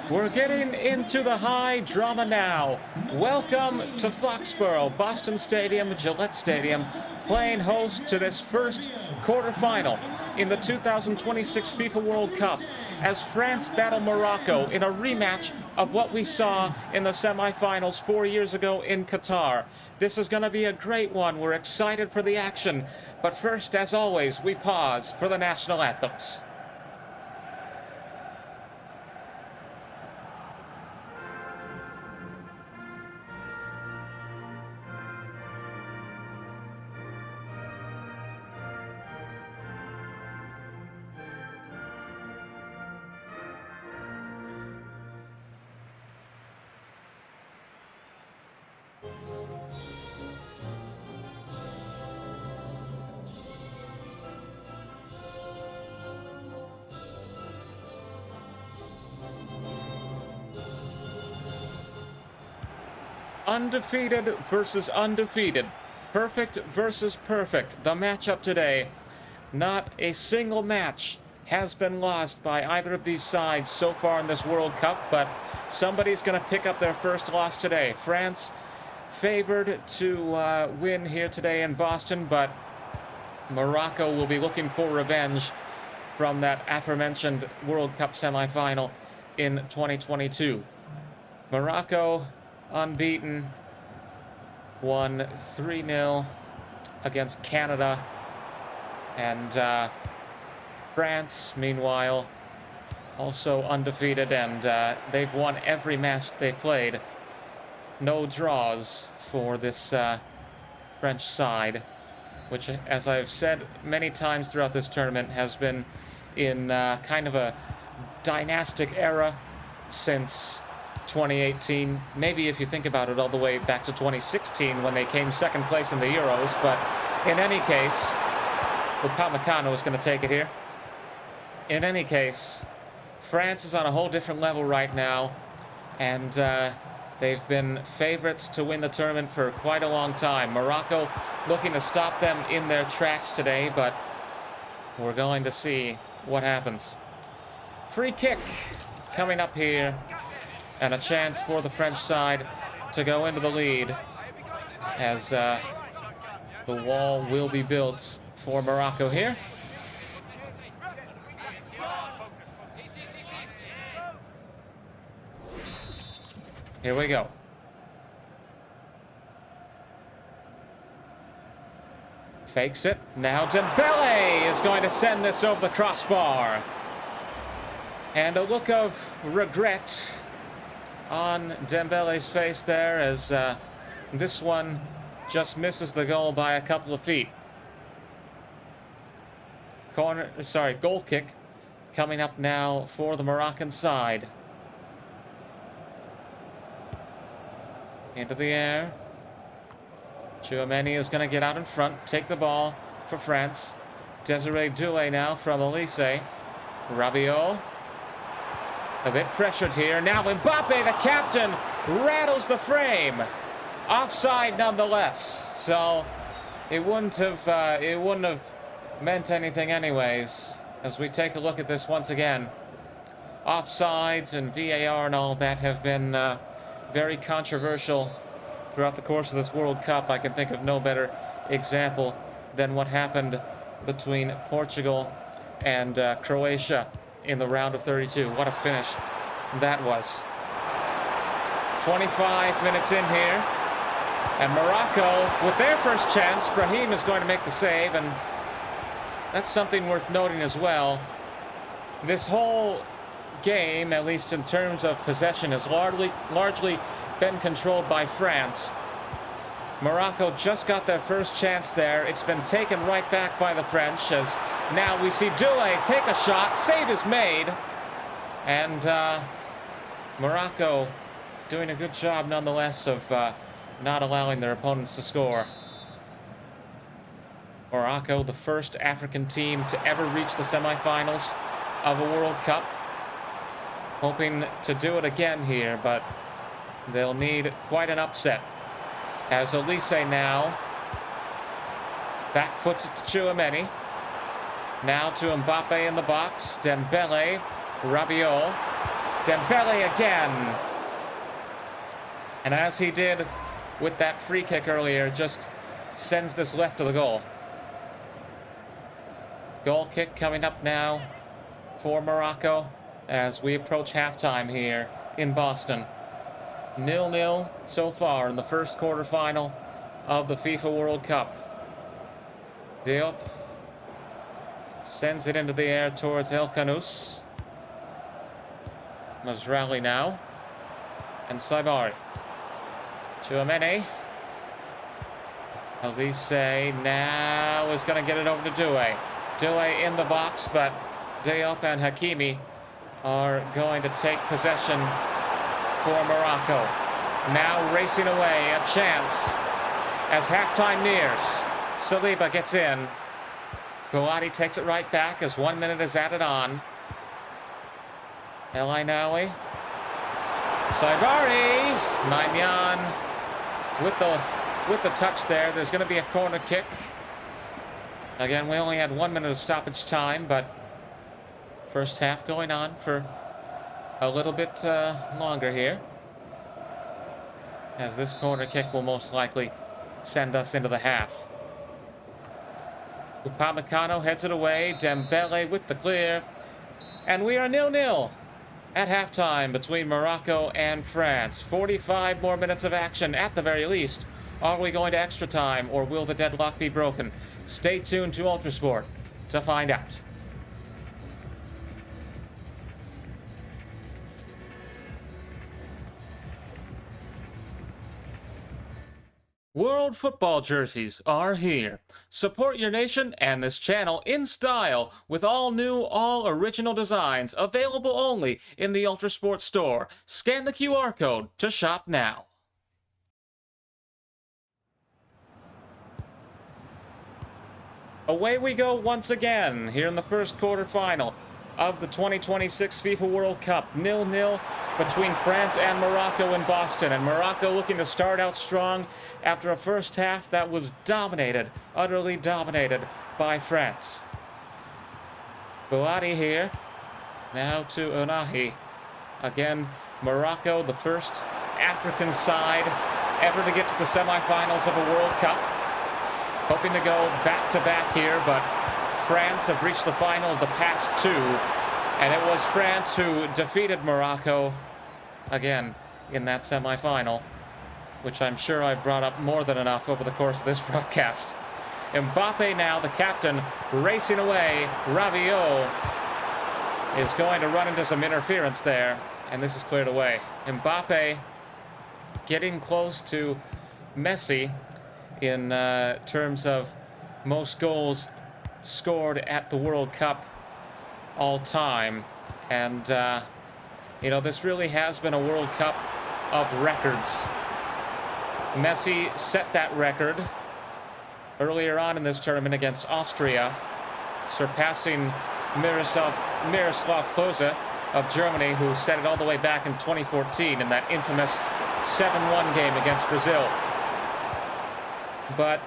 We're getting into the high drama now. Welcome to Foxborough, Boston Stadium, Gillette Stadium, playing host to this first quarterfinal in the 2026 FIFA World Cup as France battle Morocco in a rematch of what we saw in the semifinals 4 years ago in Qatar. This is going to be a great one. We're excited for the action. But first, as always, we pause for the national anthems. Undefeated versus undefeated. Perfect versus perfect. The matchup today. Not a single match has been lost by either of these sides so far in this World Cup, but somebody's going to pick up their first loss today. France favored to win here today in Boston, but Morocco will be looking for revenge from that aforementioned World Cup semifinal in 2022. Morocco unbeaten, won 3-0 against Canada, and France, meanwhile, also undefeated, and they've won every match they've played. No draws for this French side, which, as I've said many times throughout this tournament, has been in kind of a dynastic era since 2018, maybe if you think about it all the way back to 2016 when they came second place in the Euros. But in any case, Upamecano is going to take it here. In any case, France is on a whole different level right now, and they've been favorites to win the tournament for quite a long time. Morocco looking to stop them in their tracks today, but we're going to see what happens. Free kick coming up here, and a chance for the French side to go into the lead as the wall will be built for Morocco here. Here we go. Fakes it. Now Dembele is going to send this over the crossbar. And a look of regret on Dembele's face there as this one just misses the goal by a couple of feet. Goal kick coming up now for the Moroccan side. Into the air. Tchouaméni is going to get out in front, take the ball for France. Desiree Doué now from Elise. Rabiot. A bit pressured here. Now Mbappe, the captain, rattles the frame. Offside nonetheless. So it wouldn't have meant anything anyways. As we take a look at this once again, offsides and VAR and all that have been very controversial throughout the course of this World Cup. I can think of no better example than what happened between Portugal and Croatia in the round of 32. What a finish that was. 25 minutes in here, and Morocco, with their first chance, Brahim is going to make the save, and that's something worth noting as well. This whole game, at least in terms of possession, has largely been controlled by France. Morocco just got their first chance there. It's been taken right back by the French, as now we see Doué take a shot. Save is made. And Morocco doing a good job nonetheless of not allowing their opponents to score. Morocco, the first African team to ever reach the semifinals of a World Cup. Hoping to do it again here, but they'll need quite an upset. As Elise now back foots it to Tchouaméni. Now to Mbappe in the box. Dembele, Rabiot. Dembele again. And as he did with that free kick earlier, just sends this left to the goal. Goal kick coming up now for Morocco as we approach halftime here in Boston. 0-0 so far in the first quarterfinal of the FIFA World Cup. Diop sends it into the air towards El Khanous. Mazraoui now. And Saibari. Tchouaméni. Elise now is going to get it over to Doué. Doué in the box, but Diop and Hakimi are going to take possession for Morocco. Now racing away, a chance as halftime nears. Saliba gets in. Bouhaddi takes it right back as 1 minute is added on. El Ainaoui. Saibari. Maignan with the touch there. There's going to be a corner kick. Again, we only had 1 minute of stoppage time, but first half going on for a little bit longer here, as this corner kick will most likely send us into the half. Upamecano heads it away. Dembele with the clear. And we are 0-0 at halftime between Morocco and France. 45 more minutes of action at the very least. Are we going to extra time, or will the deadlock be broken? Stay tuned to Ultrasport to find out. World football jerseys are here. Support your nation and this channel in style with all new, all original designs available only in the Ultrasport store. Scan the QR code to shop now. Away we go once again here in the first quarterfinal of the 2026 FIFA World Cup. 0-0 between France and Morocco in Boston. And Morocco looking to start out strong after a first half that was dominated, utterly dominated by France. Bouhaddi here. Now to Ounahi. Again, Morocco, the first African side ever to get to the semifinals of a World Cup. Hoping to go back-to-back here, but France have reached the final of the past two, and it was France who defeated Morocco again in that semifinal, which I'm sure I've brought up more than enough over the course of this broadcast. Mbappe now, the captain, racing away. Rabiot is going to run into some interference there, and this is cleared away. Mbappe getting close to Messi in terms of most goals scored at the World Cup all time. And, you know, this really has been a World Cup of records. Messi set that record earlier on in this tournament against Austria, surpassing Miroslav Klose of Germany, who set it all the way back in 2014 in that infamous 7-1 game against Brazil. But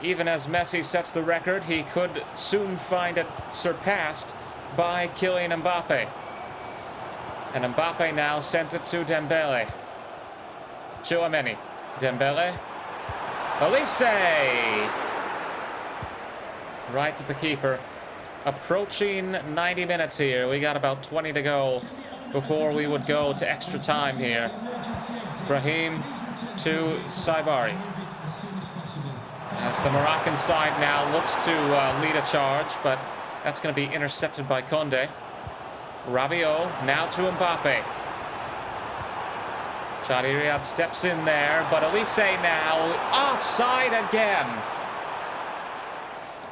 even as Messi sets the record, he could soon find it surpassed by Kylian Mbappe. And Mbappe now sends it to Dembele. Tchouaméni. Dembele. Elise! Right to the keeper. Approaching 90 minutes here. We got about 20 to go before we would go to extra time here. Brahim to Saibari. As the Moroccan side now looks to lead a charge, but that's going to be intercepted by Condé. Rabiot now to Mbappe. Chadi Riyad steps in there, but Elise now offside again.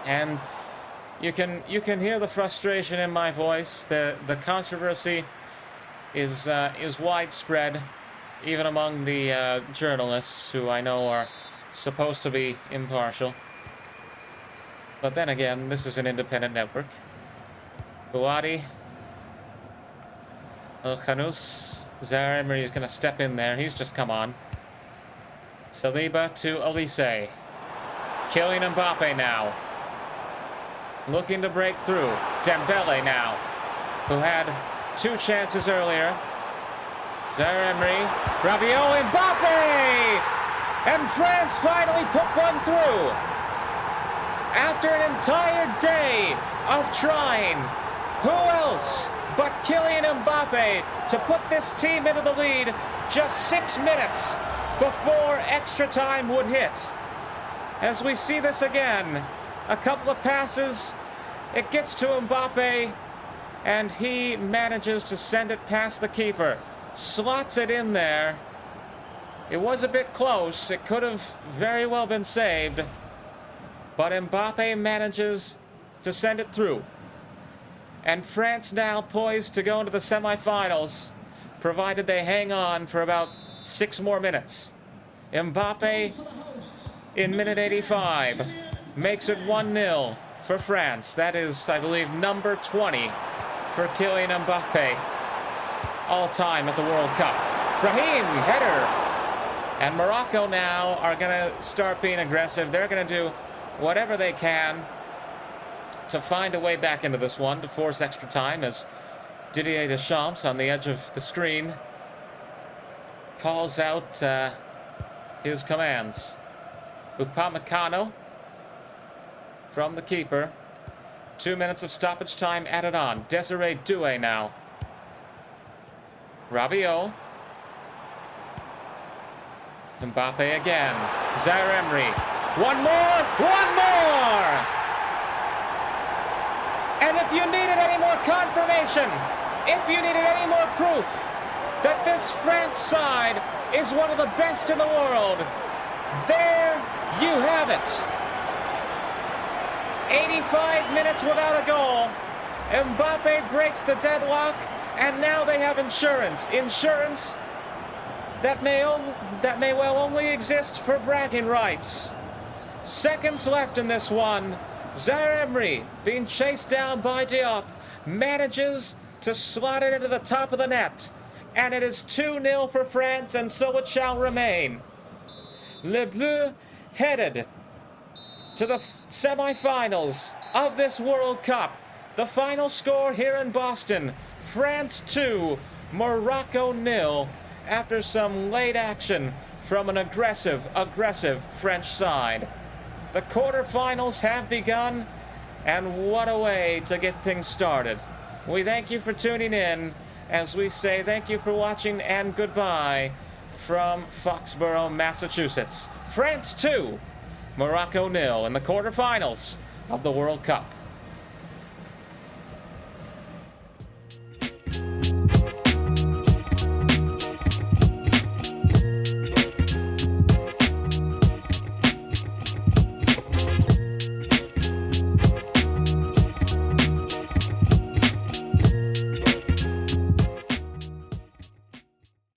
And you can hear the frustration in my voice. The controversy is widespread, even among the journalists who I know are supposed to be impartial. But then again, this is an independent network. Bouhaddi. El Khanous. Zaire Emery is going to step in there. He's just come on. Saliba to Elise. Kylian Mbappe now. Looking to break through. Dembele now, who had 2 chances earlier. Zaire-Emery, Rabiot, Mbappe! And France finally put one through. After an entire day of trying, who else but Kylian Mbappe to put this team into the lead just 6 minutes before extra time would hit. As we see this again, a couple of passes, it gets to Mbappe, and he manages to send it past the keeper. Slots it in there. It was a bit close. It could have very well been saved. But Mbappe manages to send it through. And France now poised to go into the semifinals, provided they hang on for about 6 more minutes. Mbappe, in minute 85, makes it 1-0 for France. That is, I believe, number 20 for Kylian Mbappe, all time at the World Cup. Brahim, header. And Morocco now are going to start being aggressive. They're going to do whatever they can to find a way back into this one, to force extra time, as Didier Deschamps on the edge of the screen calls out his commands. Upamecano from the keeper. 2 minutes of stoppage time added on. Desiree Doué now. Rabiot. Mbappe again. Zaire-Emery. One more! One more! And if you needed any more confirmation, if you needed any more proof that this France side is one of the best in the world, there you have it. 85 minutes without a goal. Mbappe breaks the deadlock, and now they have insurance. Insurance that may well only exist for bragging rights. Seconds left in this one. Zaire-Emery, being chased down by Diop, manages to slot it into the top of the net. And it is 2-0 for France, and so it shall remain. Les Bleus headed to the semifinals of this World Cup. The final score here in Boston, France 2, Morocco 0, after some late action from an aggressive French side. The quarterfinals have begun, and what a way to get things started. We thank you for tuning in, as we say thank you for watching and goodbye from Foxborough, Massachusetts. France 2, Morocco 0 in the quarterfinals of the World Cup.